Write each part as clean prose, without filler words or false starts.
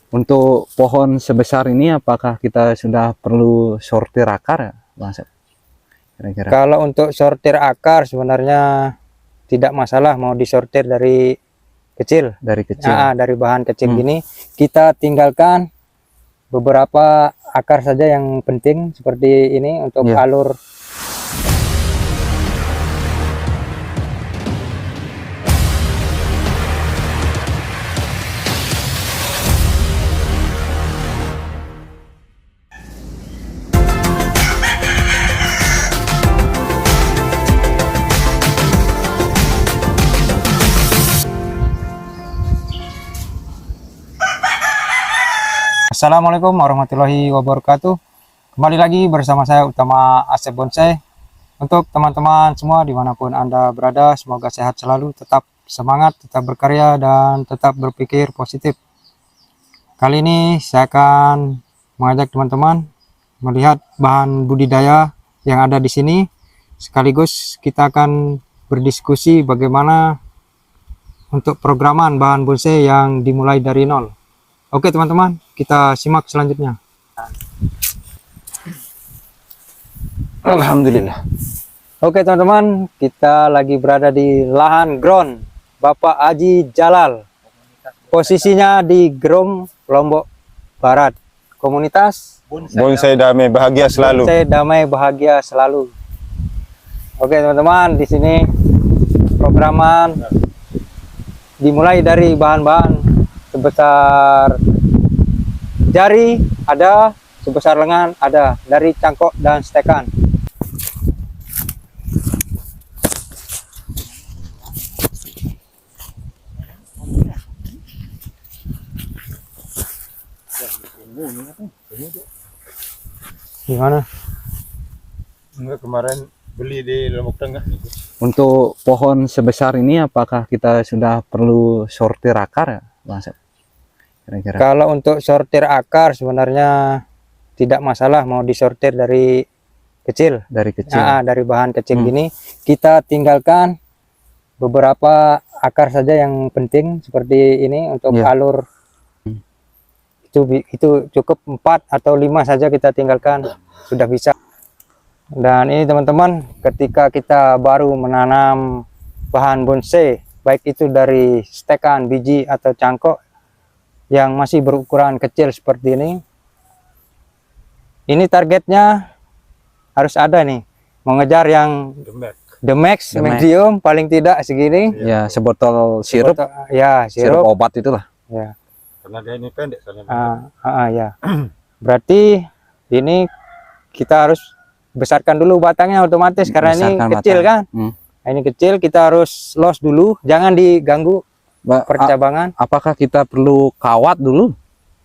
Untuk pohon sebesar ini apakah kita sudah perlu sortir akar ya, Bang Asep? Kira-kira. Kalau untuk sortir akar sebenarnya tidak masalah mau disortir dari kecil. Dari kecil. Dari bahan kecil gini, kita tinggalkan beberapa akar saja yang penting seperti ini untuk alur. Assalamualaikum warahmatullahi wabarakatuh. Kembali lagi bersama saya Utama Asep Bonsai. Untuk teman-teman semua dimanapun Anda berada, semoga sehat selalu, tetap semangat, tetap berkarya, dan tetap berpikir positif. Kali ini saya akan mengajak teman-teman melihat bahan budidaya yang ada di sini. Sekaligus kita akan berdiskusi bagaimana untuk programan bahan bonsai yang dimulai dari nol. Oke teman-teman, kita simak selanjutnya. Alhamdulillah. Oke teman-teman, kita lagi berada di lahan ground Bapak Haji Jalal. Posisinya di Grong, Lombok Barat. Komunitas Bonsai damai bahagia selalu. Bonsai damai bahagia selalu. Oke teman-teman, di sini programan dimulai dari bahan-bahan sebesar jari ada, sebesar lengan ada, dari cangkok dan stekan. Gimana? Enggak, kemarin beli di Lombok Tengah. Untuk pohon sebesar ini apakah kita sudah perlu sortir akar ya, Bang Asep? Kira-kira. Kalau untuk sortir akar sebenarnya tidak masalah mau disortir dari kecil. Dari kecil. Dari bahan kecil gini, kita tinggalkan beberapa akar saja yang penting seperti ini untuk alur. Itu cukup 4 atau 5 saja kita tinggalkan, sudah bisa. Dan ini teman-teman, ketika kita baru menanam bahan bonsai, baik itu dari stekan, biji atau cangkok yang masih berukuran kecil seperti ini targetnya harus ada nih, mengejar yang the max, medium, paling tidak segini. Ya, sebotol sirup. Ya, sirup obat itulah. Ya. Karena dia ini pendek soalnya. Ya. Berarti ini kita harus besarkan dulu batangnya otomatis karena ini kecil kan. Nah, ini kecil, kita harus los dulu, jangan diganggu percabangan. Apakah kita perlu kawat dulu?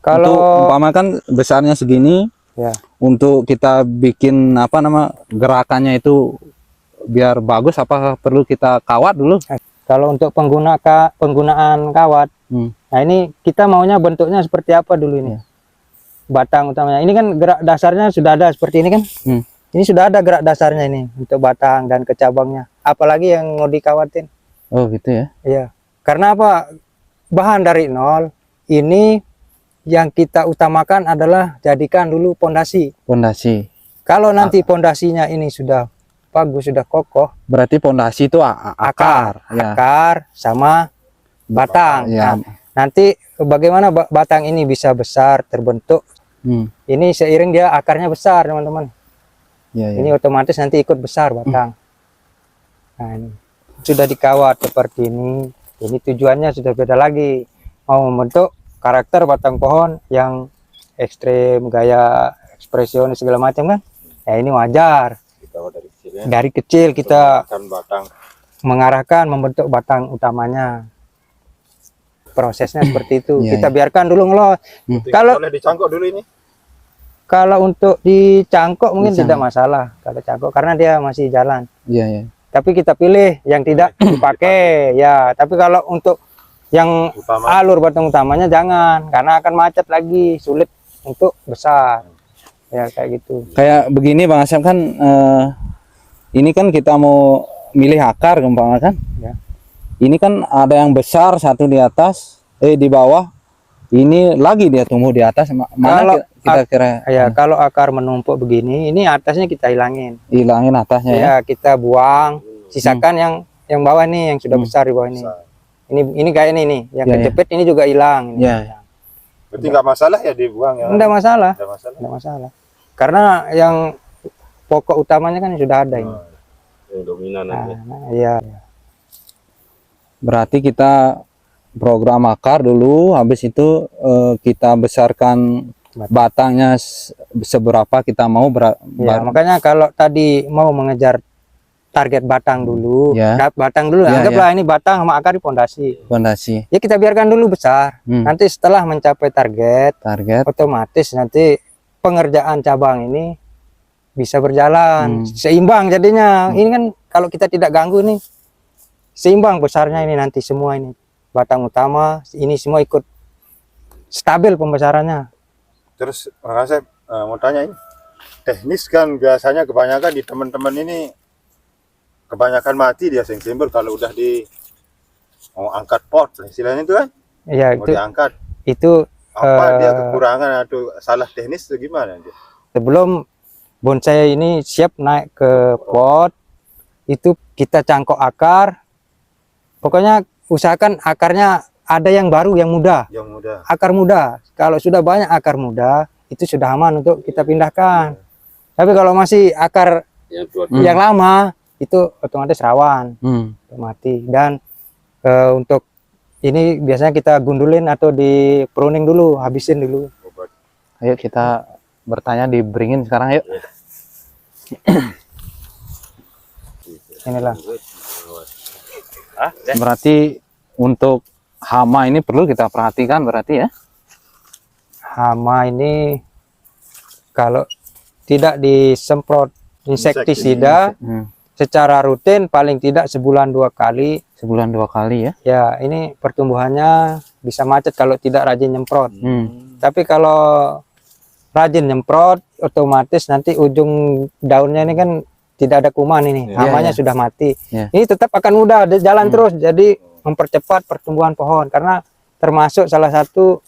Kalau umpama kan besarnya segini, ya, untuk kita bikin gerakannya itu biar bagus, apakah perlu kita kawat dulu? Kalau untuk penggunaan kawat, nah ini kita maunya bentuknya seperti apa dulu ini? Batang utamanya. Ini kan gerak dasarnya sudah ada seperti ini kan? Ini sudah ada gerak dasarnya ini untuk batang dan kecabangnya. Apalagi yang mau dikawatin? Oh gitu ya? Iya. Karena apa? Bahan dari nol. Ini yang kita utamakan adalah jadikan dulu pondasi. Pondasi. Kalau nanti pondasinya ini sudah bagus, sudah kokoh, berarti pondasi itu akar. Akar sama batang. Ya. Nah, nanti bagaimana batang ini bisa besar terbentuk? Ini seiring dia akarnya besar, teman-teman. Ini otomatis nanti ikut besar batang. Nah, ini sudah dikawat seperti ini. Ini tujuannya sudah beda lagi, mau membentuk karakter batang pohon yang ekstrem, gaya ekspresionis segala macam kan. Ya ini wajar. Dari kecil kita mengarahkan membentuk batang utamanya. Prosesnya seperti itu. Kita biarkan dulu ngelos. Kalau dicangkok dulu ini. Kalau untuk dicangkok mungkin tidak masalah kalau cangkok karena dia masih jalan. Iya. Tapi kita pilih yang tidak dipakai ya. Tapi kalau untuk yang alur batang utamanya jangan, karena akan macet lagi, sulit untuk besar. Ya kayak gitu. Kayak begini Bang Asep kan, ini kan kita mau milih akar umpama kan. Ya. Ini kan ada yang besar satu di atas, di bawah, Ini lagi dia tumbuh di atas. Mana kita kira? Ya, kalau akar menumpuk begini, ini atasnya kita hilangin. Hilangin atasnya ya. Ya, kita buang, sisakan yang bawah nih, yang sudah besar di bawah ini. Ini kayak ini nih, yang kejepit ini juga hilang. Ya. Berarti nggak masalah ya dibuang ya? Enggak masalah. Nggak masalah. Karena yang pokok utamanya kan sudah ada ini. Yang dominan aja. Iya. Berarti kita program akar dulu, habis itu kita besarkan batangnya seberapa kita mau. Makanya kalau tadi mau mengejar target batang dulu, batang dulu, anggaplah ini batang sama akar di pondasi. Ya kita biarkan dulu besar. Nanti setelah mencapai target, otomatis nanti pengerjaan cabang ini bisa berjalan seimbang jadinya. Ini kan kalau kita tidak ganggu nih, seimbang besarnya ini nanti semua ini. Batang utama ini semua ikut stabil pembesarannya. Terus saya mau tanya ini, teknis kan biasanya kebanyakan di teman-teman ini kebanyakan mati dia simbol kalau udah mau angkat pot istilahnya itu kan. Iya, mau diangkat. Itu apa dia kekurangan atau salah teknis atau gimana dia? Sebelum bonsai ini siap naik ke pot, itu kita cangkok akar. Pokoknya usahakan akarnya ada yang baru, yang muda. Akar muda. Kalau sudah banyak akar muda, itu sudah aman untuk kita pindahkan. Tapi kalau masih akar yang lama, itu otomatis rawan, mati. Dan untuk ini biasanya kita gundulin atau di pruning dulu, habisin dulu. Ayo kita bertanya di beringin sekarang, yuk. Inilah. Berarti untuk hama ini perlu kita perhatikan berarti ya? Hama ini kalau tidak disemprot insektisida secara rutin paling tidak sebulan 2 kali. Sebulan 2 kali ya? Ya, ini pertumbuhannya bisa macet kalau tidak rajin nyemprot. Tapi kalau rajin nyemprot, otomatis nanti ujung daunnya ini kan tidak ada kuman ini, hamanya sudah mati. Ini tetap akan mudah jalan terus, jadi mempercepat pertumbuhan pohon. Karena termasuk salah satu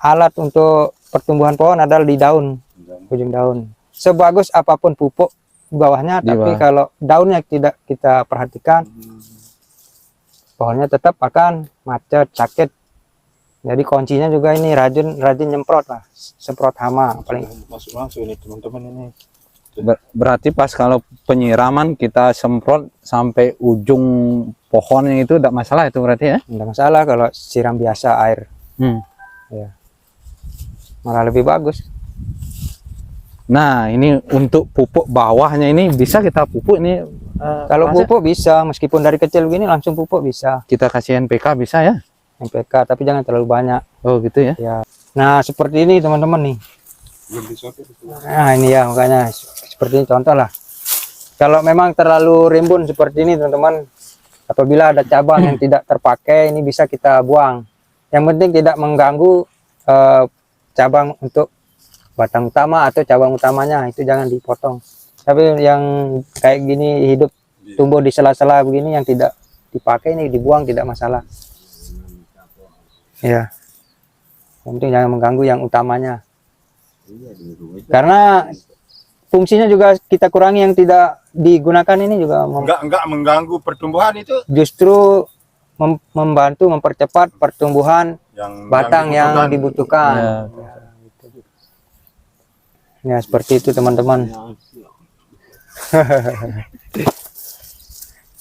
alat untuk pertumbuhan pohon adalah di daun, ujung daun. Sebagus apapun pupuk bawahnya, tapi kalau daunnya tidak kita perhatikan, pohonnya tetap akan macet, sakit. Jadi kuncinya juga ini rajin nyemprot lah, semprot hama paling. Masuk ini teman-teman ini. Berarti pas kalau penyiraman kita semprot sampai ujung pohonnya itu tidak masalah itu berarti ya? Tidak masalah kalau siram biasa air. Ya. Malah lebih bagus. Nah, ini untuk pupuk bawahnya ini bisa kita pupuk ini. Kalau pupuk bisa, meskipun dari kecil begini langsung pupuk bisa. Kita kasih NPK bisa ya? NPK, tapi jangan terlalu banyak. Oh gitu ya? Ya. Nah, seperti ini teman-teman nih. Nah, ini ya makanya seperti ini contoh lah. Kalau memang terlalu rimbun seperti ini teman-teman, apabila ada cabang yang tidak terpakai, ini bisa kita buang. Yang penting tidak mengganggu cabang untuk batang utama atau cabang utamanya, itu jangan dipotong. Tapi yang kayak gini hidup tumbuh di sela-sela begini yang tidak dipakai ini dibuang, tidak masalah. Ya, yang penting jangan mengganggu yang utamanya. Karena fungsinya juga kita kurangi, yang tidak digunakan ini juga enggak mengganggu pertumbuhan itu, justru membantu mempercepat pertumbuhan batang yang dibutuhkan. Ya, seperti itu teman-teman.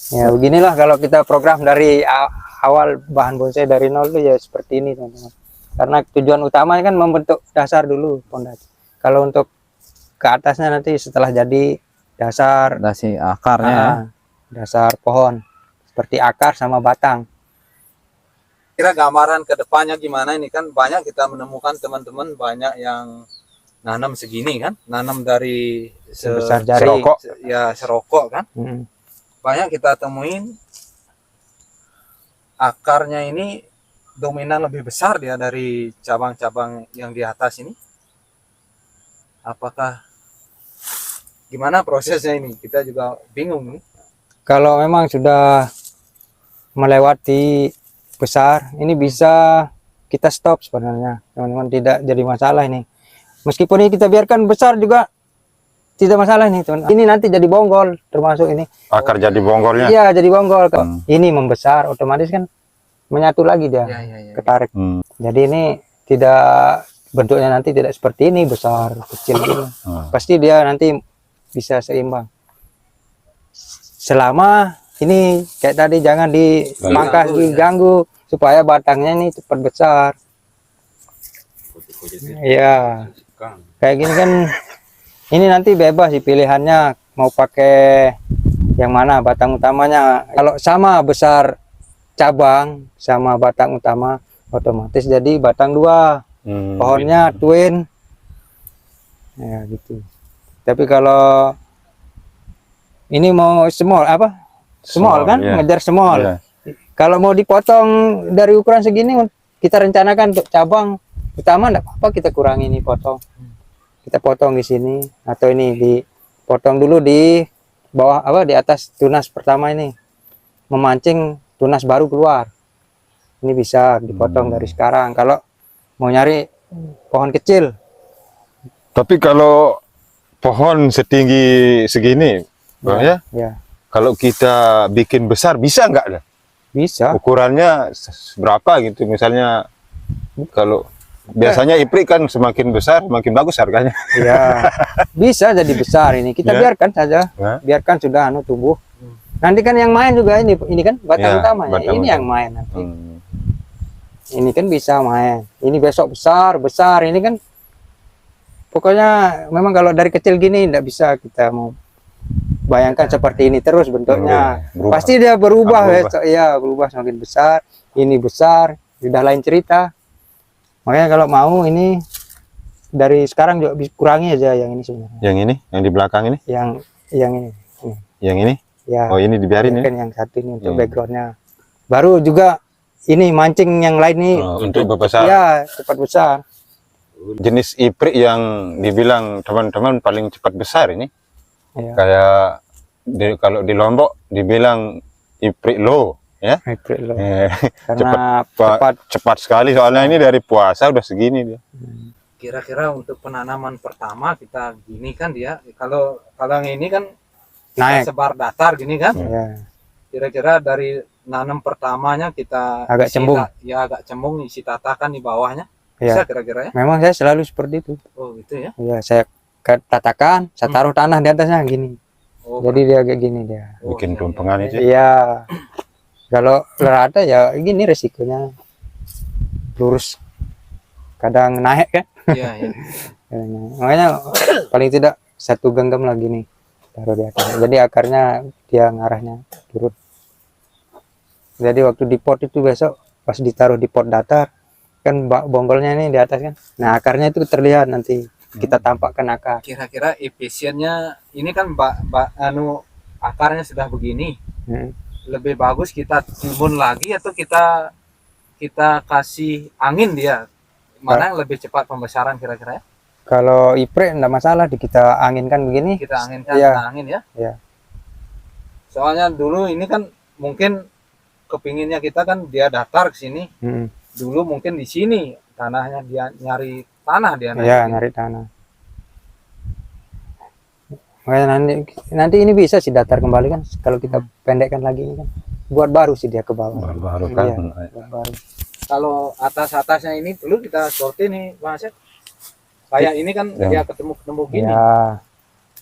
Ya beginilah kalau kita program dari awal bahan bonsai dari nol itu ya seperti ini teman-teman. Karena tujuan utamanya kan membentuk dasar dulu pondasi. Kalau untuk ke atasnya nanti setelah jadi dasar akarnya, dasar pohon seperti akar sama batang. Kira gambaran ke depannya gimana ini, kan banyak kita menemukan teman-teman banyak yang nanam segini kan, nanam dari sebesar jari, serokok kan. Banyak kita temuin akarnya ini dominan lebih besar dia dari cabang-cabang yang di atas ini. Apakah gimana prosesnya ini? Kita juga bingung nih. Kalau memang sudah melewati besar, ini bisa kita stop sebenarnya, teman-teman, tidak jadi masalah ini. Meskipun ini kita biarkan besar juga tidak masalah nih, teman. Ini nanti jadi bonggol, termasuk ini. Akar jadi bonggolnya. Iya, jadi bonggol. Ini membesar, otomatis kan menyatu lagi dia, ketarik. Jadi ini tidak, bentuknya nanti tidak seperti ini, besar, kecil gitu. Pasti dia nanti bisa seimbang. Selama ini kayak tadi jangan dipangkas, diganggu, supaya batangnya ini cepat besar. Iya. Kayak gini kan, ini nanti bebas sih pilihannya mau pakai yang mana batang utamanya. Kalau sama besar cabang sama batang utama, otomatis jadi batang dua. Pohonnya twin. Ya gitu. Tapi kalau ini mau small apa? Small kan, ngejar small. Kalau mau dipotong dari ukuran segini, kita rencanakan untuk cabang utama, enggak apa-apa kita kurangi ini potong. Kita potong di sini, atau ini dipotong dulu di bawah apa, di atas tunas pertama ini, memancing tunas baru keluar. Ini bisa dipotong dari sekarang. Kalau mau nyari pohon kecil. Tapi kalau pohon setinggi segini, ya, kalau kita bikin besar bisa nggak? Bisa. Ukurannya berapa gitu? Misalnya kalau biasanya iprik kan semakin besar semakin bagus harganya. Iya. Bisa jadi besar ini. Kita biarkan saja. Biarkan sudah tumbuh. Nanti kan yang main juga ini kan batang utamanya. Ini yang main nanti. Ini kan bisa main. Ini besok besar ini kan. Pokoknya memang kalau dari kecil gini tidak bisa kita mau bayangkan seperti ini terus bentuknya. Berubah. Pasti dia berubah. Ya, berubah semakin besar. Ini besar, sudah lain cerita. Makanya kalau mau ini dari sekarang juga kurangi aja yang ini sebenarnya. Yang ini, yang di belakang ini? Yang ini. Yang ini? Ya. Oh, ini dibiarin ya? Kan yang satu ini untuk backgroundnya. Baru juga ini mancing yang lain nih. Untuk berbesar. Ya, cepat besar. Jenis iprik yang dibilang teman-teman paling cepat besar ini. Ya. Kayak kalau di Lombok dibilang iprik lo, ya. Iprik lo. Karena cepat sekali, soalnya ini dari puasa udah segini dia. Kira-kira untuk penanaman pertama kita gini kan dia, kalau yang ini kan naik sebar datar gini kan. Ya. Kira-kira dari nanam pertamanya kita agak cembung. Ya agak cembung, isi tatakan di bawahnya. Ya. Bisa kira-kira ya? Memang saya selalu seperti itu. Oh gitu ya? Ya, saya tatakan, saya taruh tanah di atasnya gini. Jadi dia kayak gini dia. Bikin tumpengan itu. Iya. Kalau rata ya gini resikonya. Lurus. Kadang naik kan? Iya, iya. Makanya paling tidak satu genggam lagi nih taruh di atas. Jadi akarnya dia ngarahnya turun. Jadi waktu di pot itu besok pas ditaruh di pot datar kan bonggolnya ini di atas kan. Nah, akarnya itu terlihat nanti. Kita tampakkan akar. Kira-kira efisiennya ini kan akarnya sudah begini. Lebih bagus kita timbun lagi atau kita kasih angin dia? Mana yang lebih cepat pembesaran kira-kira ya? Kalau iprik enggak masalah, kita anginkan begini. Kita anginkan, angin ya. Iya. Soalnya dulu ini kan mungkin kepinginnya kita kan dia datar ke sini. Dulu mungkin di sini tanahnya dia nyari tanah dia. Iya, nyari tanah. Makanya nanti ini bisa sih datar kembali kan kalau kita pendekkan lagi ini kan. Buat baru sih dia ke bawah. Baru kan. Iya, buat baru. Kalau atas-atasnya ini dulu kita sortir nih Mas. Kayak ini kan dia ketemu gini. Ya.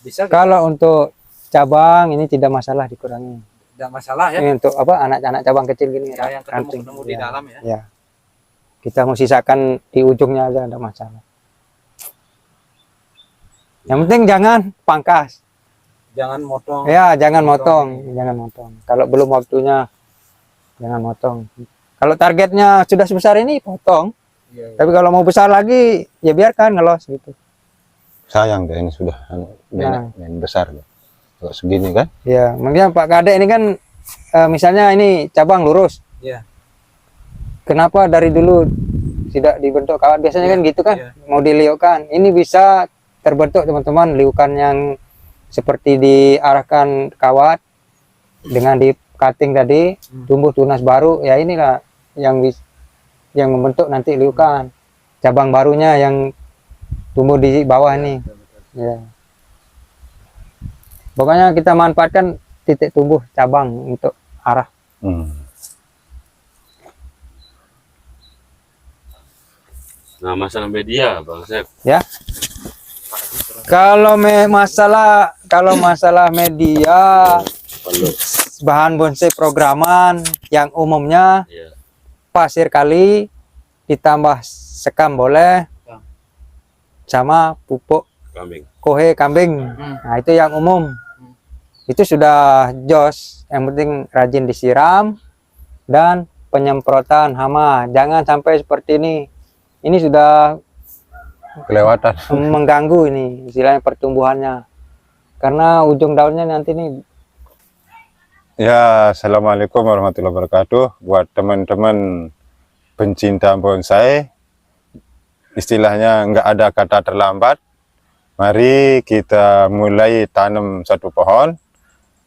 Bisa. Kalau untuk cabang ini tidak masalah dikurangi. Tidak masalah ya. Ini untuk apa anak-anak cabang kecil gini ya, yang ketemu di dalam ya. Ya. Kita mau sisakan di ujungnya aja, tidak masalah. Yang penting jangan pangkas. Jangan motong. Ya, jangan motong. Jangan motong. Kalau belum waktunya, jangan motong. Kalau targetnya sudah sebesar ini, potong. Ya. Tapi kalau mau besar lagi, ya biarkan ngelos gitu. Sayang deh ini sudah main besar. Kalau segini kan? Ya, makanya Pak Kadek ini kan, misalnya ini cabang lurus. Ya. Kenapa dari dulu tidak dibentuk kawat? Biasanya kan gitu kan, mau diliukan. Ini bisa terbentuk teman-teman, liukan yang seperti diarahkan kawat dengan di cutting tadi, tumbuh tunas baru. Ya inilah yang yang membentuk nanti liukan. Cabang barunya yang tumbuh di bawah nih. Ya. Pokoknya kita manfaatkan titik tumbuh cabang untuk arah. Nah, masalah media, Bang Sep. Ya. Kalau masalah media, bahan bonsai programan yang umumnya Iya. pasir kali ditambah sekam boleh, sama pupuk Kambing. kohe kambing. Nah, itu yang umum. Itu sudah jos. Yang penting rajin disiram dan penyemprotan hama. Jangan sampai seperti ini. Ini sudah Kelewatan. mengganggu ini istilahnya pertumbuhannya. Karena ujung daunnya nanti nih. Ya, assalamualaikum warahmatullahi wabarakatuh. Buat teman-teman pencinta bonsai, istilahnya nggak ada kata terlambat. Mari kita mulai tanam satu pohon,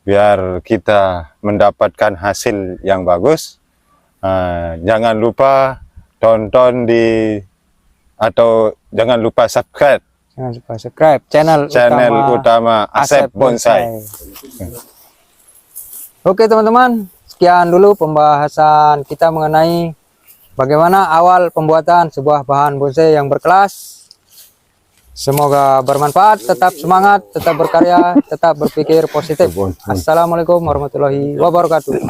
biar kita mendapatkan hasil yang bagus. Jangan lupa tonton atau jangan lupa subscribe Jangan lupa subscribe channel utama Asep Bonsai. Oke teman-teman, sekian dulu pembahasan kita mengenai bagaimana awal pembuatan sebuah bahan bonsai yang berkelas. Semoga bermanfaat, tetap semangat, tetap berkarya, tetap berpikir positif. Assalamualaikum warahmatullahi wabarakatuh.